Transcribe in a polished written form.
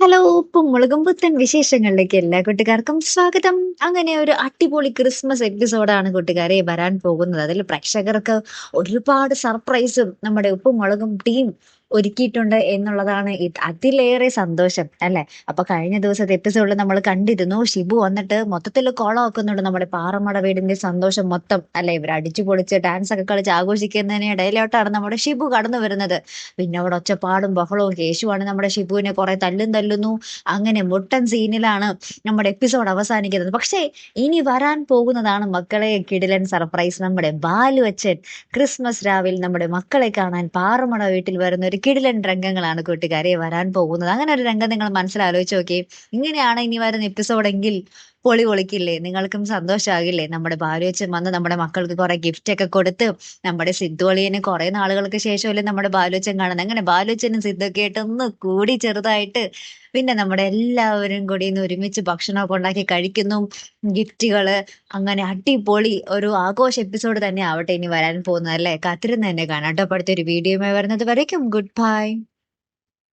Hello! ഉപ്പും മുളകും പുത്തൻ വിശേഷങ്ങളിലേക്ക് എല്ലാ കൂട്ടുകാർക്കും സ്വാഗതം. അങ്ങനെ ഒരു അടിപൊളി ക്രിസ്മസ് എപ്പിസോഡാണ് കൂട്ടുകാരെ വരാൻ പോകുന്നത്. അതിൽ പ്രേക്ഷകർക്ക് ഒരുപാട് സർപ്രൈസും നമ്മുടെ ഉപ്പും മുളകും ടീം ഒരുക്കിയിട്ടുണ്ട് എന്നുള്ളതാണ് അതിലേറെ സന്തോഷം അല്ലെ? അപ്പൊ കഴിഞ്ഞ ദിവസത്തെ എപ്പിസോഡിൽ നമ്മൾ കണ്ടിരുന്നു ഷിബു വന്നിട്ട് മൊത്തത്തിൽ കൊളമാക്കുന്നുണ്ട് നമ്മുടെ പാറമട വീടിന്റെ സന്തോഷം മൊത്തം അല്ലെ? ഇവർ അടിച്ചു പൊളിച്ച് ഡാൻസ് ഒക്കെ കളിച്ച് ആഘോഷിക്കുന്നതിനിടയിലോട്ടാണ് നമ്മുടെ ഷിബു കടന്നു വരുന്നത്. പിന്നെ അവിടെ ഒച്ചപ്പാടും ബഹളവും കേശുവാണ് നമ്മുടെ ഷിബുവിനെ കുറെ തല്ലുന്നു. അങ്ങനെ മുട്ടൻ സീനിലാണ് നമ്മുടെ എപ്പിസോഡ് അവസാനിക്കുന്നത്. പക്ഷേ ഇനി വരാൻ പോകുന്നതാണ് മക്കളെ കിടിലൻ സർപ്രൈസ്. നമ്മുടെ ബാലു അച്ഛൻ ക്രിസ്മസ് രാവിൽ നമ്മുടെ മക്കളെ കാണാൻ പാറമട വീട്ടിൽ വരുന്ന ഒരു കിടിലൻ രംഗങ്ങളാണ് കൂട്ടുകാരെ വരാൻ പോകുന്നത്. അങ്ങനെ ഒരു രംഗം നിങ്ങൾ മനസ്സിൽ ആലോചിച്ച് നോക്കിയേ. ഇങ്ങനെയാണ് ഇനി വരുന്ന എപ്പിസോഡ് എങ്കിൽ പൊളി പൊളിക്കില്ലേ? നിങ്ങൾക്കും സന്തോഷാകില്ലേ? നമ്മുടെ ബാലുവച്ചൻ വന്ന് നമ്മുടെ മക്കൾക്ക് കുറെ ഗിഫ്റ്റ് ഒക്കെ കൊടുത്ത് നമ്മുടെ സിദ്ധു അളിയനെ കുറെ നാളുകൾക്ക് ശേഷമല്ലേ നമ്മുടെ ബാലുവച്ചൻ കാണുന്നത്. അങ്ങനെ ബാലുവച്ചനും സിദ്ധുവൊക്കെ ആയിട്ട് ഒന്ന് കൂടി ചെറുതായിട്ട് പിന്നെ നമ്മുടെ എല്ലാവരും കൂടി ഇന്ന് ഒരുമിച്ച് ഭക്ഷണമൊക്കെ ഉണ്ടാക്കി കഴിക്കുന്നു. ഗിഫ്റ്റുകള് അങ്ങനെ അടിപൊളി ഒരു ആഘോഷ എപ്പിസോഡ് തന്നെ ആവട്ടെ ഇനി വരാൻ പോകുന്നത് അല്ലേ? കാത്തിരുന്ന് തന്നെ കാണാം ട്ടോ. അപ്പൊ അടുത്തൊരു വീഡിയോയുമായി വരുന്നത് വരേക്കും ഗുഡ് ബൈ.